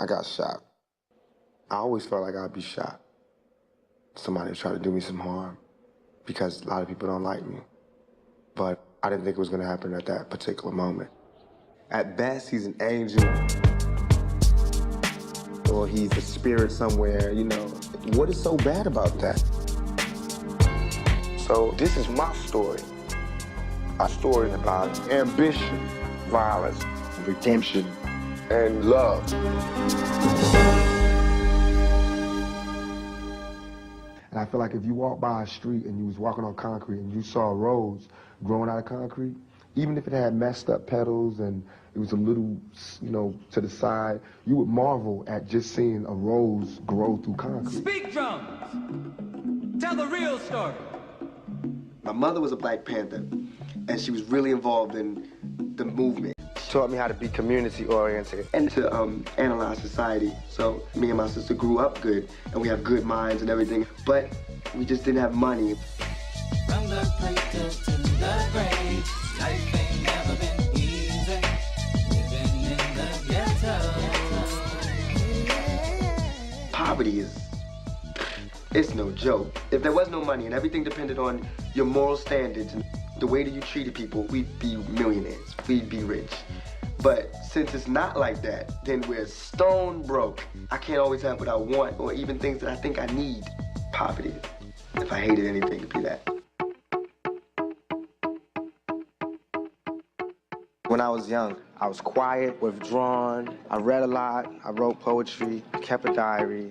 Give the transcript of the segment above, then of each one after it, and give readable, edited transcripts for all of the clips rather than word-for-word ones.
I got shot. I always felt like I'd be shot. Somebody would try to do me some harm because a lot of people don't like me. But I didn't think it was gonna happen at that particular moment. At best, he's an angel. Or he's a spirit somewhere, you know. What is so bad about that? So this is my story. A story about ambition, violence, redemption, and love. And I feel like if you walk by a street and you was walking on concrete and you saw a rose growing out of concrete, even if it had messed up petals and it was a little, you know, to the side, you would marvel at just seeing a rose grow through concrete. Speak drums! Tell the real story. My mother was a Black Panther, and she was really involved in the movement. She taught me how to be community-oriented and to analyze society. So me and my sister grew up good, and we have good minds and everything, but we just didn't have money. From the cradle to the grave, life ain't never been easy. Living in the ghetto. Poverty it's no joke. If there was no money and everything depended on your moral standards and the way that you treated people, we'd be millionaires, we'd be rich. But since it's not like that, then we're stone broke. I can't always have what I want or even things that I think I need. Poverty. If I hated anything, it'd be that. When I was young, I was quiet, withdrawn. I read a lot. I wrote poetry, kept a diary.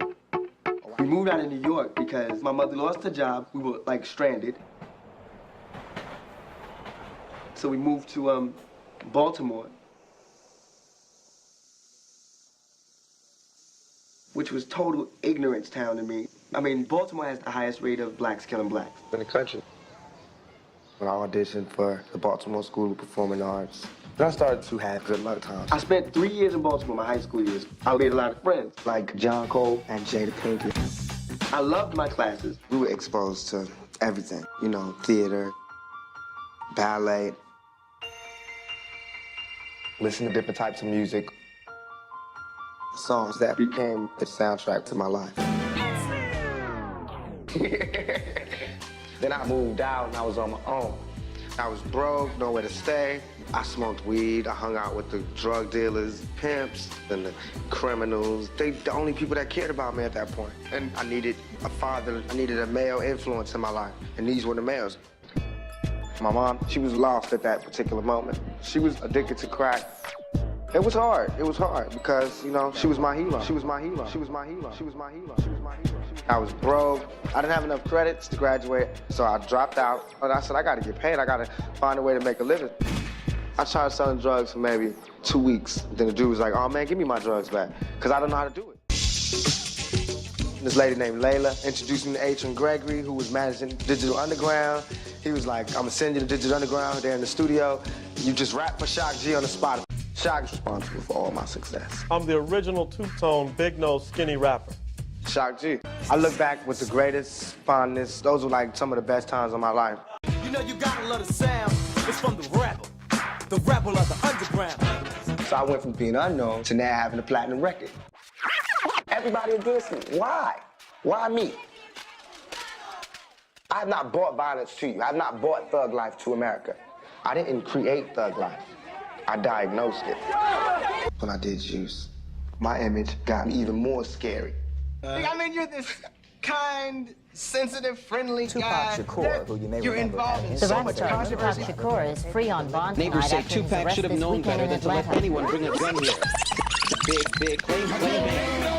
We moved out of New York because my mother lost her job. We were like stranded. So we moved to Baltimore, which was total ignorance town to me. I mean, Baltimore has the highest rate of blacks killing blacks in the country. When I auditioned for the Baltimore School of Performing Arts, I started to have good luck times. I spent 3 years in Baltimore, my high school years. I made a lot of friends, like John Cole and Jada Pinkett. I loved my classes. We were exposed to everything, you know, theater, ballet, listen to different types of music, songs that became the soundtrack to my life. Then I moved out and I was on my own. I was broke, nowhere to stay. I smoked weed, I hung out with the drug dealers, pimps, and the criminals. They the only people that cared about me at that point. And I needed a father, I needed a male influence in my life, and these were the males. My mom, she was lost at that particular moment. She was addicted to crack. It was hard because, you know, she was my hero. She was my hero. She was my hero. She was my hero. She was my hero. I was broke. I didn't have enough credits to graduate, so I dropped out. And I said, I gotta get paid. I gotta find a way to make a living. I tried selling drugs for maybe 2 weeks. Then the dude was like, oh man, give me my drugs back, because I don't know how to do it. This lady named Layla introduced me to H. Gregory, who was managing Digital Underground. He was like, I'm gonna send you to Digital Underground. They're in the studio. You just rap for Shock G on the spot. Shock's responsible for all my success. I'm the original two-tone, big-nose, skinny rapper. Shock G. I look back with the greatest fondness. Those were like some of the best times of my life. You know you gotta love the sound. It's from the rebel of the underground. So I went from being unknown to now having a platinum record. Everybody against me. Why? Why me? I have not brought violence to you. I have not brought thug life to America. I didn't create thug life. I diagnosed it. When I did Juice, my image got me even more scary. I mean, you're this kind, sensitive, friendly guy. Tupac Shakur, who you may You're remember involved in as so a much rapper. controversy. Tupac Shakur is free on bond tonight. Neighbors say after his Tupac arrest should have this known weekend better in than to let Atlanta. anyone bring a gun here. Big claim bang.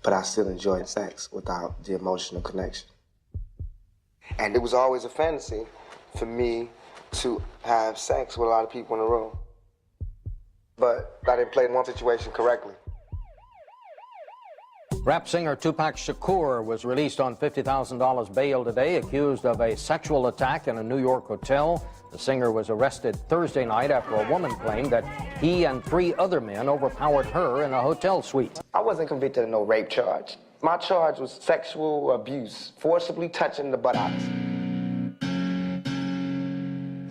But I still enjoyed sex without the emotional connection. And it was always a fantasy for me to have sex with a lot of people in the room. But I didn't play one situation correctly. Rap singer Tupac Shakur was released on $50,000 bail today, accused of a sexual attack in a New York hotel. The singer was arrested Thursday night after a woman claimed that he and 3 other men overpowered her in a hotel suite. I wasn't convicted of no rape charge. My charge was sexual abuse, forcibly touching the buttocks.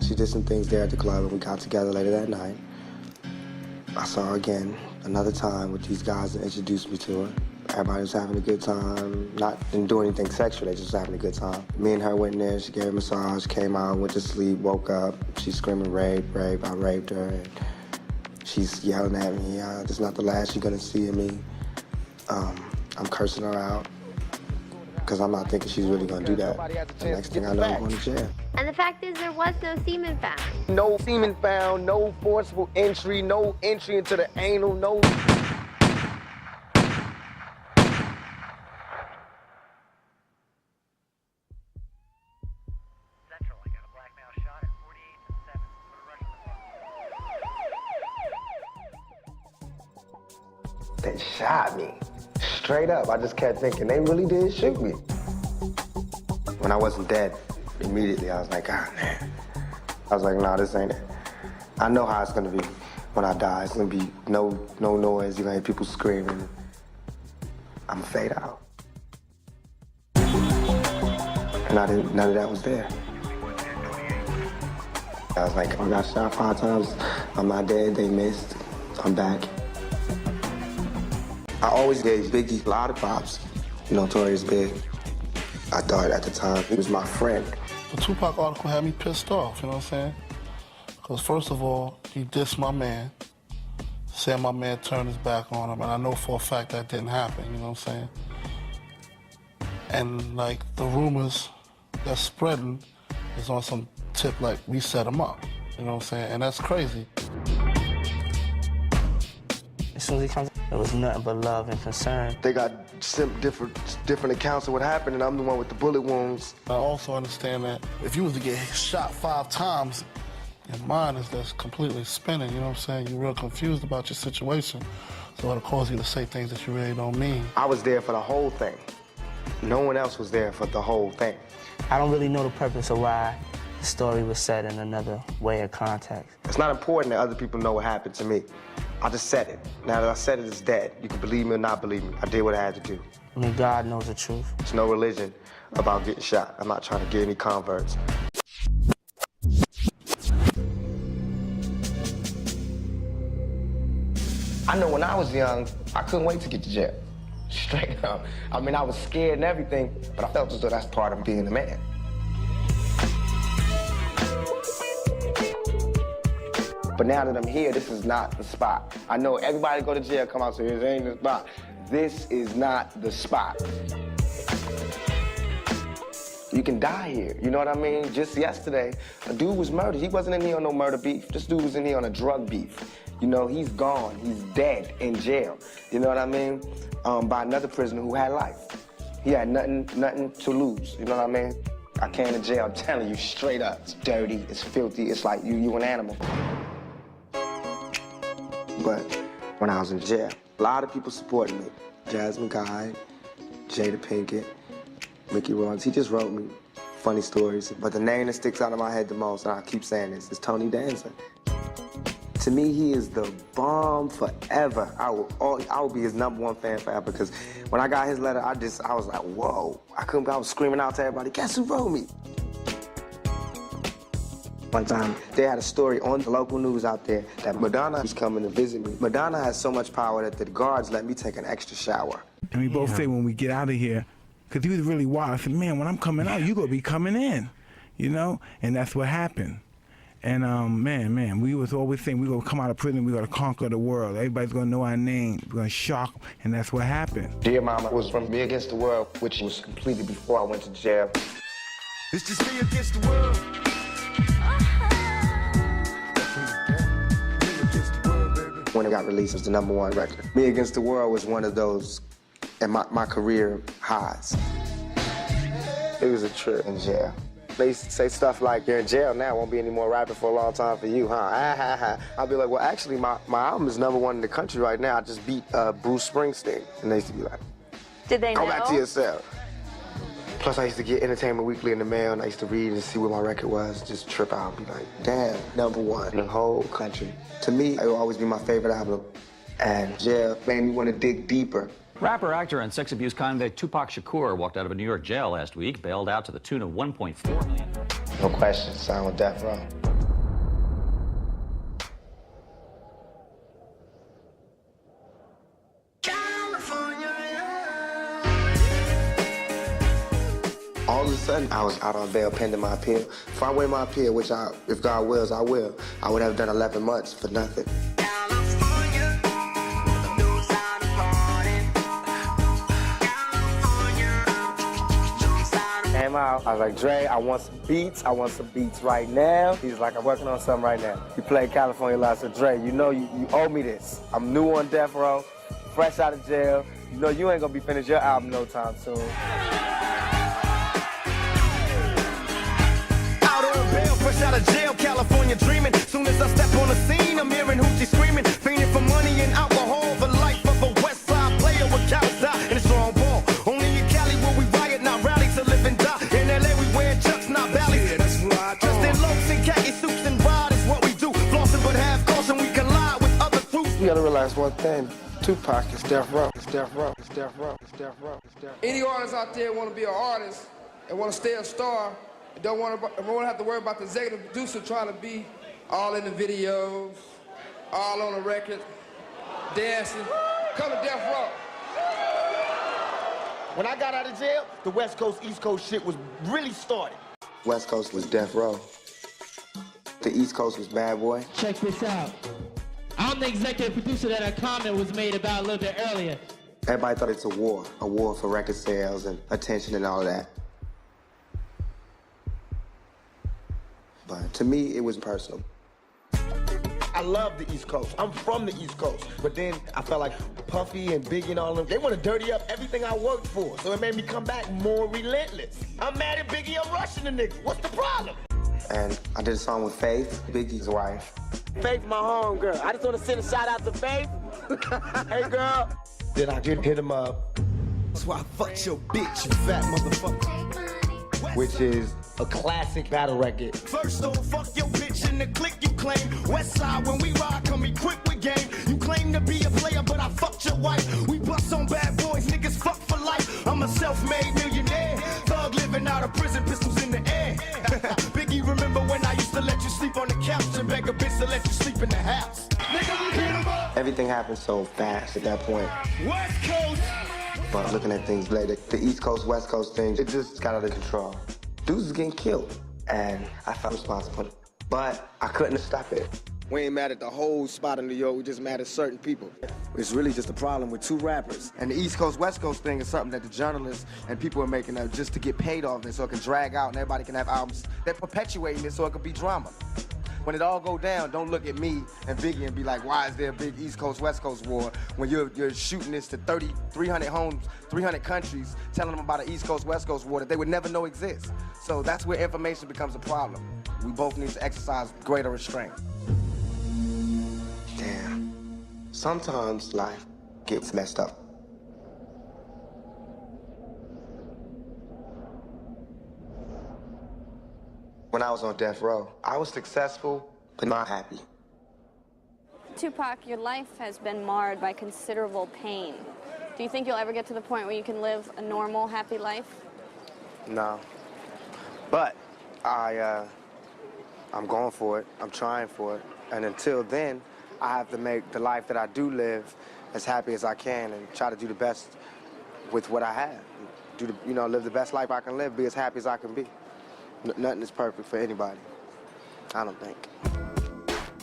She did some things there at the club, and we got together later that night. I saw her again another time with these guys that introduced me to her. Everybody was having a good time, didn't do anything sexual, they just was having a good time. Me and her went in there, she gave her a massage, came out, went to sleep, woke up. She's screaming, rape, rape, I raped her. And she's yelling at me, this is not the last you're gonna see of me. I'm cursing her out, because I'm not thinking she's really gonna do that. The next thing I know, I'm going to jail. And the fact is, there was no semen found. No semen found, no forcible entry, no entry into the anal, no... They shot me, straight up. I just kept thinking, they really did shoot me. When I wasn't dead, immediately I was like, ah, man. I was like, nah, this ain't it. I know how it's gonna be when I die. It's gonna be no noise, you're gonna hear people screaming. I'm gonna fade out. And none of that was there. I was like, I got shot 5 times, I'm not dead, they missed, I'm back. I always gave Biggie a lot of props. Notorious Big. I thought at the time he was my friend. The Tupac article had me pissed off, you know what I'm saying? Because first of all, he dissed my man, said my man turned his back on him, and I know for a fact that didn't happen, you know what I'm saying? And like the rumors that's spreading is on some tip like we set him up, you know what I'm saying? And that's crazy. As soon as he comes, it was nothing but love and concern. They got different accounts of what happened, and I'm the one with the bullet wounds. I also understand that if you was to get shot 5 times, your mind is just completely spinning, you know what I'm saying? You're real confused about your situation, so it'll cause you to say things that you really don't mean. I was there for the whole thing. No one else was there for the whole thing. I don't really know the purpose of why the story was said in another way or context. It's not important that other people know what happened to me. I just said it. Now that I said it, it's dead. You can believe me or not believe me. I did what I had to do. I mean, God knows the truth. There's no religion about getting shot. I'm not trying to get any converts. I know when I was young, I couldn't wait to get to jail. Straight up. I mean, I was scared and everything, but I felt as though that's part of being a man. But now that I'm here, this is not the spot. I know everybody go to jail, come out and say, this ain't the spot. This is not the spot. You can die here, you know what I mean? Just yesterday, a dude was murdered. He wasn't in here on no murder beef. This dude was in here on a drug beef. You know, he's gone, he's dead in jail. You know what I mean? By another prisoner who had life. He had nothing to lose, you know what I mean? I came to jail, I'm telling you straight up. It's dirty, it's filthy, it's like you an animal. But when I was in jail, a lot of people supported me. Jasmine Guy, Jada Pinkett, Mickey Rollins, he just wrote me funny stories. But the name that sticks out of my head the most, and I keep saying this, is Tony Danza. To me, he is the bomb forever. I will be his #1 fan forever, because when I got his letter, I was like, whoa. I was screaming out to everybody, guess who wrote me? One time, they had a story on the local news out there that Madonna was coming to visit me. Madonna has so much power that the guards let me take an extra shower. And we both say when we get out of here, because he was really wild, I said, man, when I'm coming out, you gonna be coming in, you know? And that's what happened. And man, we was always saying we gonna come out of prison, we gonna conquer the world. Everybody's gonna know our name, we're gonna shock them, and that's what happened. Dear Mama was from Me Against the World, which was completed before I went to jail. It's just me against the world. When it got released, it was the #1 record. Me Against the World was one of those, and my career highs. It was a trip in jail. They used to say stuff like, you're in jail now, won't be any more rapping for a long time for you, huh? I'll be like, well, actually, my album is #1 in the country right now. I just beat Bruce Springsteen. And they used to be like, Did they know? Go back to your cell. Plus, I used to get Entertainment Weekly in the mail, and I used to read and see what my record was, just trip out, be like, damn, #1 in the whole country. To me, it will always be my favorite album, and Jail made me want to dig deeper. Rapper, actor, and sex abuse convict Tupac Shakur walked out of a New York jail last week, bailed out to the tune of $1.4 million. No question, signed with Death Row. All of a sudden, I was out on bail pending my appeal. If I win my appeal, which if God wills, I will, I would have done 11 months for nothing. Came out, I was like, Dre, I want some beats right now. He's like, I'm working on something right now. He played California Live, so Dre, you know you owe me this. I'm new on Death Row, fresh out of jail. You know you ain't gonna be finished your album no time soon. Fresh out of jail, California dreaming. Soon as I step on the scene, I'm hearing hoochie screaming. Fiending for money and alcohol, the life of a West Side player with cowards die and a strong ball. Only in Cali will we riot, not rally to live and die. In LA we wear chucks, not valleys. Yeah, that's right. Just in locs and khaki suits and ride is what we do. Flossing but have caution, we collide with other fruits. You gotta realize one thing. Tupac is Death Row. It's Death Row. It's Death Row. It's Death Row. It's Death Row. Any artist out there want to be an artist and want to stay a star, don't want to have to worry about the executive producer trying to be all in the videos, all on the record, dancing. Come to Death Row. When I got out of jail, the West Coast, East Coast shit was really started. West Coast was Death Row. The East Coast was Bad Boy. Check this out. I'm the executive producer that a comment was made about a little bit earlier. Everybody thought it's a war for record sales and attention and all of that. But to me, it was personal. I love the East Coast. I'm from the East Coast. But then I felt like Puffy and Biggie and all of them, they want to dirty up everything I worked for. So it made me come back more relentless. I'm mad at Biggie, I'm rushing the nigga. What's the problem? And I did a song with Faith, Biggie's wife. Faith, my home girl. I just want to send a shout out to Faith. Hey, girl. Then I hit him up. That's why I fucked your bitch, you fat motherfucker. Which is a classic battle record. First don't fuck your bitch in the clique you claim. West Side when we ride, come equipped with game. You claim to be a player, but I fucked your wife. We bust on bad boys, niggas fuck for life. I'm a self-made millionaire. Thug living out of prison, pistols in the air. Biggie, remember when I used to let you sleep on the couch and beg a bitch to let you sleep in the house? Nigga, we hit him up. Everything happened so fast at that point. West Coast. But looking at things later, the East Coast, West Coast thing, it just got out of control. Dudes was getting killed, and I felt responsible. But I couldn't stop it. We ain't mad at the whole spot in New York, we just mad at certain people. It's really just a problem with two rappers. And the East Coast, West Coast thing is something that the journalists and people are making up just to get paid off it so it can drag out and everybody can have albums. They're perpetuating it so it can be drama. When it all go down, don't look at me and Biggie and be like, why is there a big East Coast, West Coast war when you're shooting this to 300 homes, 300 countries, telling them about an East Coast, West Coast war that they would never know exists. So that's where information becomes a problem. We both need to exercise greater restraint. Damn. Sometimes life gets messed up. When I was on Death Row, I was successful, but not happy. Tupac, your life has been marred by considerable pain. Do you think you'll ever get to the point where you can live a normal, happy life? No. But I'm going for it. I'm trying for it. And until then, I have to make the life that I do live as happy as I can and try to do the best with what I have. Live the best life I can live, be as happy as I can be. Nothing is perfect for anybody. I don't think.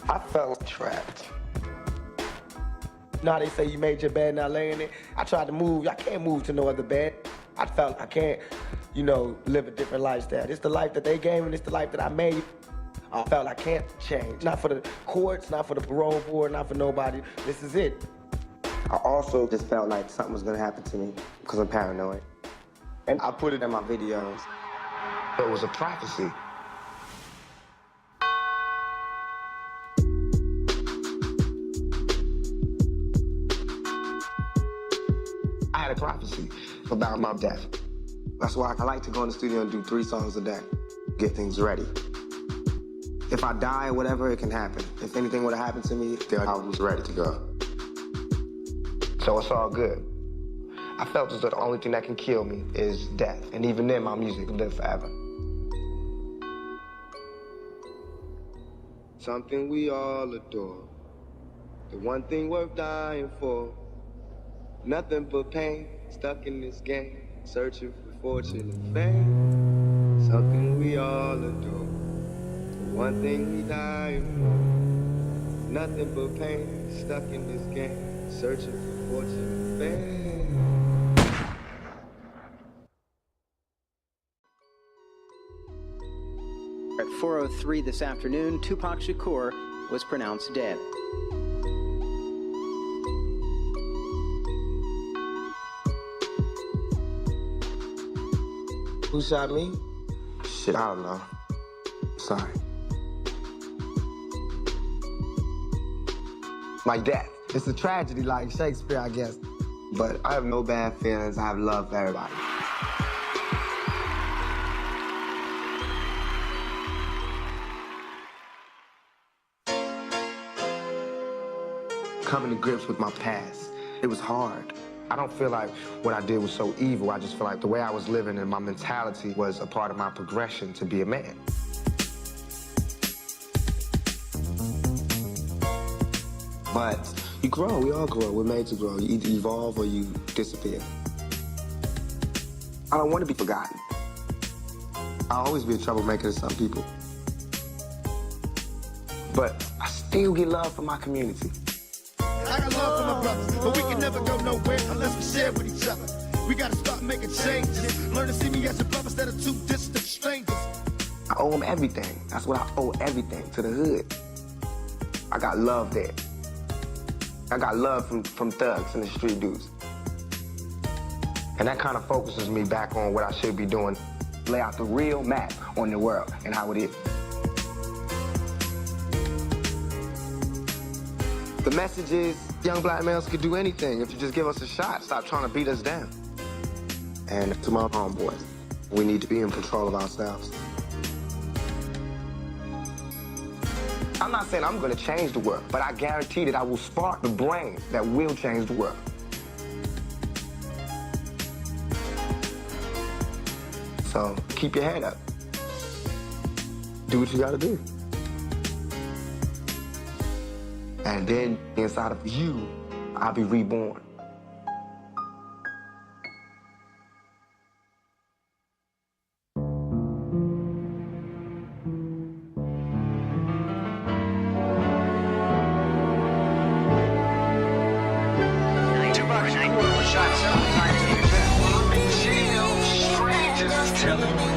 I felt trapped. Now they say you made your bed, now lay in it. I tried to move. I can't move to no other bed. I felt I can't, live a different lifestyle. It's the life that they gave and it's the life that I made. I felt I can't change. Not for the courts, not for the parole board, not for nobody. This is it. I also just felt like something was gonna happen to me because I'm paranoid. And I put it in my videos. It was a prophecy. I had messianic prophecy about my death. That's why I like to go in the studio and do 3 songs a day, get things ready. If I die or whatever, it can happen. If anything would have happened to me, the album's ready to go. So it's all good. I felt as though the only thing that can kill me is death. And even then, my music will live forever. Something we all adore. The one thing worth dying for. Nothing but pain, stuck in this game, searching for fortune and fame. Something we all adore. The one thing we dying for. Nothing but pain, stuck in this game, searching for fortune and fame. At 4:03 this afternoon, Tupac Shakur was pronounced dead. Who shot me? Shit, I don't know. Sorry. My death. It's a tragedy like Shakespeare, I guess. But I have no bad feelings. I have love for everybody. Coming to grips with my past. It was hard. I don't feel like what I did was so evil. I just feel like the way I was living and my mentality was a part of my progression to be a man. But you grow, we all grow. We're made to grow. You either evolve or you disappear. I don't want to be forgotten. I'll always be a troublemaker to some people. But I still get love from my community. I got love for my brothers, but we can never go nowhere unless we share with each other. We gotta start making changes. Learn to see me as a brother instead of 2 distant strangers. I owe them everything. That's what I owe everything, to the hood. I got love there. I got love from thugs and the street dudes. And that kind of focuses me back on what I should be doing. Lay out the real map on the world and how it is. The message is, young black males could do anything if you just give us a shot. Stop trying to beat us down. And to my homeboys, we need to be in control of ourselves. I'm not saying I'm gonna change the world, but I guarantee that I will spark the brain that will change the world. So keep your head up. Do what you gotta do. And then inside of you, I'll be reborn. Tupac Shakur was shot several times in the event. While I'm in jail, strangers telling me